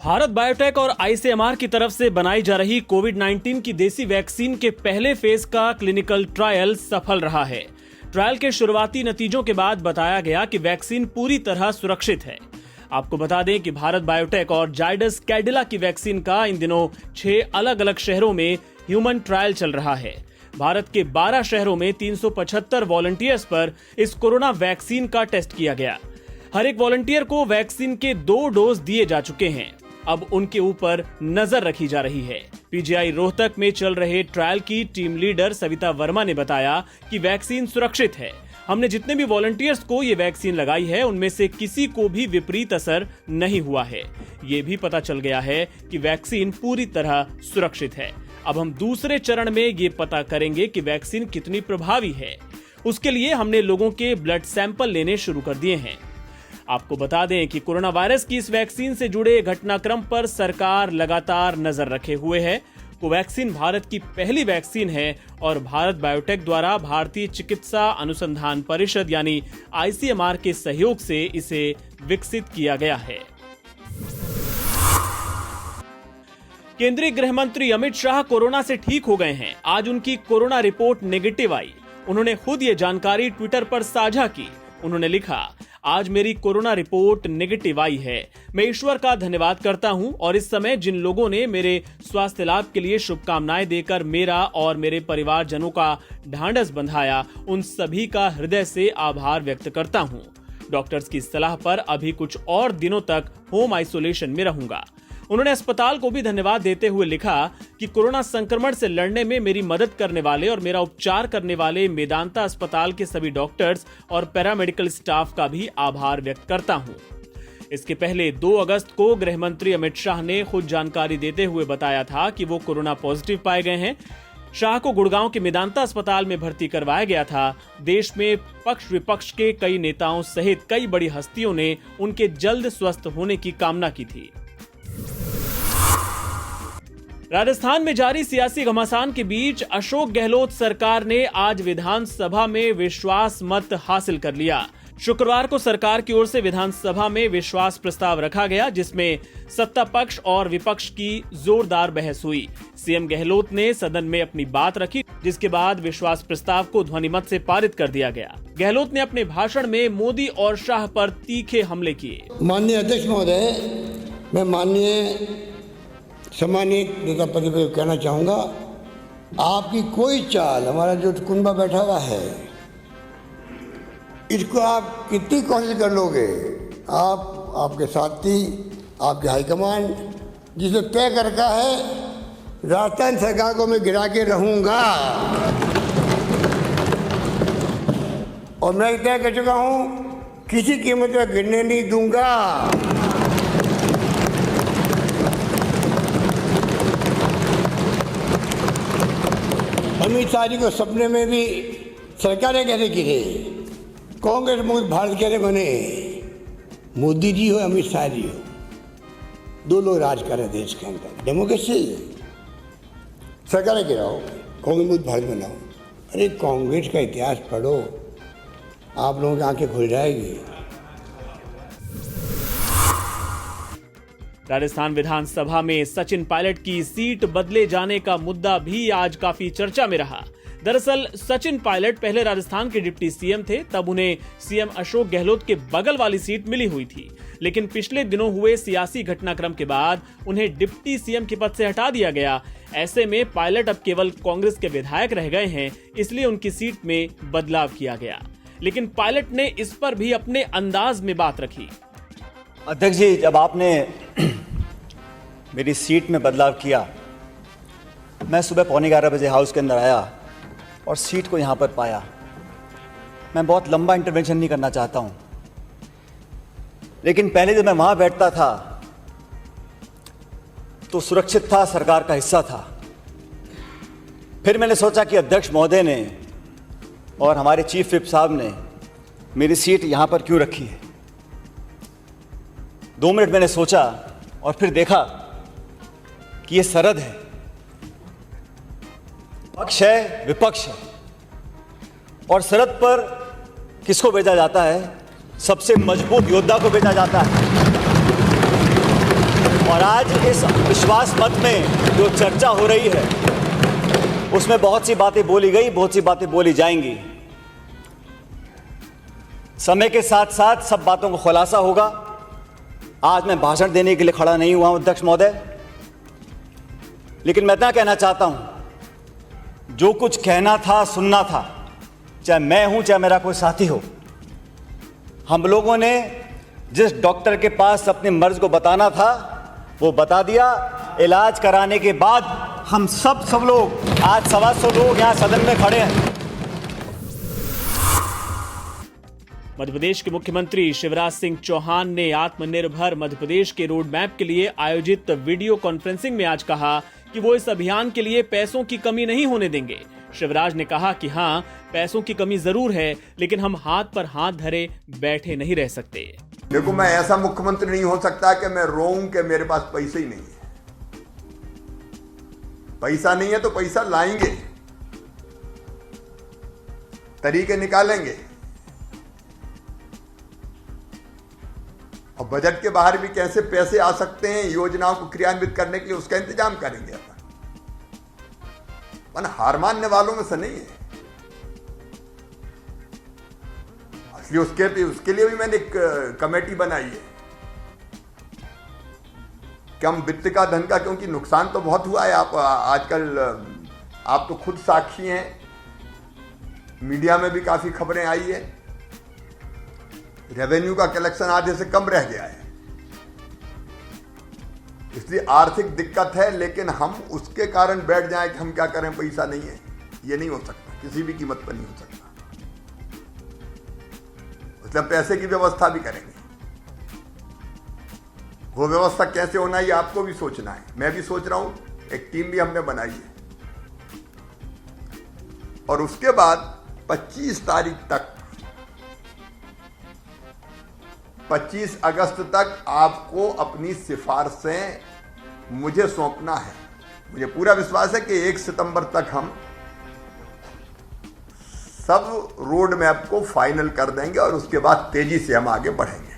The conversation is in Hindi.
भारत बायोटेक और आईसीएमआर की तरफ से बनाई जा रही कोविड-19 की देसी वैक्सीन के पहले फेज का क्लिनिकल ट्रायल सफल रहा है। ट्रायल के शुरुआती नतीजों के बाद बताया गया कि वैक्सीन पूरी तरह सुरक्षित है। आपको बता दें कि भारत बायोटेक और जायडस कैडिला की वैक्सीन का इन दिनों 6 अलग अलग शहरों में ह्यूमन ट्रायल चल रहा है। भारत के 12 शहरों में 375 वॉलंटियर्स पर इस कोरोना वैक्सीन का टेस्ट किया गया। हर एक वॉलंटियर को वैक्सीन के 2 डोज दिए जा चुके हैं। अब उनके ऊपर नजर रखी जा रही है। पीजीआई रोहतक में चल रहे ट्रायल की टीम लीडर सविता वर्मा ने बताया कि वैक्सीन सुरक्षित है। हमने जितने भी वॉलंटियर्स को ये वैक्सीन लगाई है उनमें से किसी को भी विपरीत असर नहीं हुआ है। ये भी पता चल गया है कि वैक्सीन पूरी तरह सुरक्षित है। अब हम दूसरे चरण में ये पता करेंगे कि वैक्सीन कितनी प्रभावी है। उसके लिए हमने लोगों के ब्लड सैंपल लेने शुरू कर दिए हैं। आपको बता दें कि कोरोना वायरस की इस वैक्सीन से जुड़े घटनाक्रम पर सरकार लगातार नजर रखे हुए है। कोवैक्सीन भारत की पहली वैक्सीन है और भारत बायोटेक द्वारा भारतीय चिकित्सा अनुसंधान परिषद यानी आईसीएमआर के सहयोग से इसे विकसित किया गया है। केंद्रीय गृह मंत्री अमित शाह कोरोना से ठीक हो गए हैं। आज उनकी कोरोना रिपोर्ट नेगेटिव आई। उन्होंने खुद ये जानकारी ट्विटर पर साझा की। उन्होंने लिखा, आज मेरी कोरोना रिपोर्ट नेगेटिव आई है। मैं ईश्वर का धन्यवाद करता हूं और इस समय जिन लोगों ने मेरे स्वास्थ्य लाभ के लिए शुभकामनाएं देकर मेरा और मेरे परिवारजनों का ढांढस बंधाया, उन सभी का हृदय से आभार व्यक्त करता हूं। डॉक्टर्स की सलाह पर अभी कुछ और दिनों तक होम आइसोलेशन में रहूंगा। उन्होंने अस्पताल को भी धन्यवाद देते हुए लिखा कि कोरोना संक्रमण से लड़ने में मेरी मदद करने वाले और मेरा उपचार करने वाले मेदांता अस्पताल के सभी डॉक्टर्स और पैरामेडिकल स्टाफ का भी आभार व्यक्त करता हूं। इसके पहले 2 अगस्त को गृह मंत्री अमित शाह ने खुद जानकारी देते हुए बताया था कि वो कोरोना पॉजिटिव पाए गए हैं। शाह को गुड़गांव के मेदांता अस्पताल में भर्ती करवाया गया था। देश में पक्ष विपक्ष के कई नेताओं सहित कई बड़ी हस्तियों ने उनके जल्द स्वस्थ होने की कामना की थी। राजस्थान में जारी सियासी घमासान के बीच अशोक गहलोत सरकार ने आज विधानसभा में विश्वास मत हासिल कर लिया। शुक्रवार को सरकार की ओर से विधानसभा में विश्वास प्रस्ताव रखा गया, जिसमें सत्ता पक्ष और विपक्ष की जोरदार बहस हुई। सीएम गहलोत ने सदन में अपनी बात रखी, जिसके बाद विश्वास प्रस्ताव को ध्वनिमत से पारित कर दिया गया। गहलोत ने अपने भाषण में मोदी और शाह पर तीखे हमले किए। माननीय अध्यक्ष महोदय, मैं माननीय सम्मानित नेता प्रतिपक्ष को कहना चाहूँगा, आपकी कोई चाल, हमारा जो कुनबा बैठा हुआ है, इसको आप कितनी कोशिश कर लोगे, आप, आपके साथी, आपके हाईकमान जिसे तय कर रखा है, राजस्थान सरकार को मैं गिरा के रहूँगा और मैं तय कर चुका हूँ, किसी कीमत पर गिरने नहीं दूंगा। अमित शाह जी को सपने में भी सरकारें कैसे गिरे, कांग्रेस मुक्त भारत कैसे बने। मोदी जी हो, अमित शाह जी हो, 2 लोग राज कर रहे देश के अंदर। डेमोक्रेसी, सरकारें गिराओ, कांग्रेस मुक्त भारत बनाओ। अरे कांग्रेस का इतिहास पढ़ो, आप लोगों की आंखें खुल जाएगी। राजस्थान विधानसभा में सचिन पायलट की सीट बदले जाने का मुद्दा भी आज काफी चर्चा में रहा। दरअसल सचिन पायलट पहले राजस्थान के डिप्टी सीएम थे, तब उन्हें सीएम अशोक गहलोत के बगल वाली सीट मिली हुई थी। लेकिन पिछले दिनों हुए सियासी घटनाक्रम के बाद उन्हें डिप्टी सीएम के पद से हटा दिया गया। ऐसे में पायलट अब केवल कांग्रेस के विधायक रह गए हैं, इसलिए उनकी सीट में बदलाव किया गया। लेकिन पायलट ने इस पर भी अपने अंदाज में बात रखी। अध्यक्ष जी, जब आपने मेरी सीट में बदलाव किया, मैं सुबह 11:15 बजे हाउस के अंदर आया और सीट को यहाँ पर पाया। मैं बहुत लंबा इंटरवेंशन नहीं करना चाहता हूँ, लेकिन पहले जब मैं वहाँ बैठता था तो सुरक्षित था, सरकार का हिस्सा था। फिर मैंने सोचा कि अध्यक्ष महोदय ने और हमारे चीफ विप साहब ने मेरी सीट यहाँ पर क्यों रखी है। 2 मिनट मैंने सोचा और फिर देखा कि ये सरहद है, पक्ष है, विपक्ष है, और सरहद पर किसको भेजा जाता है? सबसे मजबूत योद्धा को भेजा जाता है। और आज इस विश्वास मत में जो चर्चा हो रही है उसमें बहुत सी बातें बोली गई, बहुत सी बातें बोली जाएंगी। समय के साथ साथ सब बातों को खुलासा होगा। आज मैं भाषण देने के लिए खड़ा नहीं हुआ हूं अध्यक्ष महोदय, लेकिन मैं इतना कहना चाहता हूं, जो कुछ कहना था, सुनना था, चाहे मैं हूं चाहे मेरा कोई साथी हो, हम लोगों ने जिस डॉक्टर के पास अपने मर्ज को बताना था वो बता दिया। इलाज कराने के बाद हम सब लोग, आज 125 लोग यहां सदन में खड़े हैं। मध्य प्रदेश के मुख्यमंत्री शिवराज सिंह चौहान ने आत्मनिर्भर मध्य प्रदेश के रोड मैप के लिए आयोजित वीडियो कॉन्फ्रेंसिंग में आज कहा कि वो इस अभियान के लिए पैसों की कमी नहीं होने देंगे। शिवराज ने कहा कि हां, पैसों की कमी जरूर है, लेकिन हम हाथ पर हाथ धरे बैठे नहीं रह सकते। देखो, मैं ऐसा मुख्यमंत्री नहीं हो सकता कि मैं रोऊं कि मेरे पास पैसे ही नहीं है। पैसा नहीं है तो पैसा लाएंगे, तरीके निकालेंगे, और बजट के बाहर भी कैसे पैसे आ सकते हैं योजनाओं को क्रियान्वित करने के लिए, उसका इंतजाम करेंगे। अपन हार मानने वालों में से नहीं है। इसलिए उसके लिए भी मैंने एक कमेटी बनाई है कि हम वित्त का, धन का, क्योंकि नुकसान तो बहुत हुआ है। आप आजकल आप तो खुद साक्षी हैं, मीडिया में भी काफी खबरें आई है। रेवेन्यू का कलेक्शन आधे से कम रह गया है, इसलिए आर्थिक दिक्कत है। लेकिन हम उसके कारण बैठ जाएं कि हम क्या करें, पैसा नहीं है, ये नहीं हो सकता, किसी भी कीमत पर नहीं हो सकता। इसलिए पैसे की व्यवस्था भी करेंगे। वो व्यवस्था कैसे होना है ये आपको भी सोचना है, मैं भी सोच रहा हूं, एक टीम भी हमने बनाई है। और उसके बाद 25 तारीख तक, 25 अगस्त तक आपको अपनी सिफारिशें मुझे सौंपना है। मुझे पूरा विश्वास है कि 1 सितंबर तक हम सब रोड मैप को फाइनल कर देंगे और उसके बाद तेजी से हम आगे बढ़ेंगे।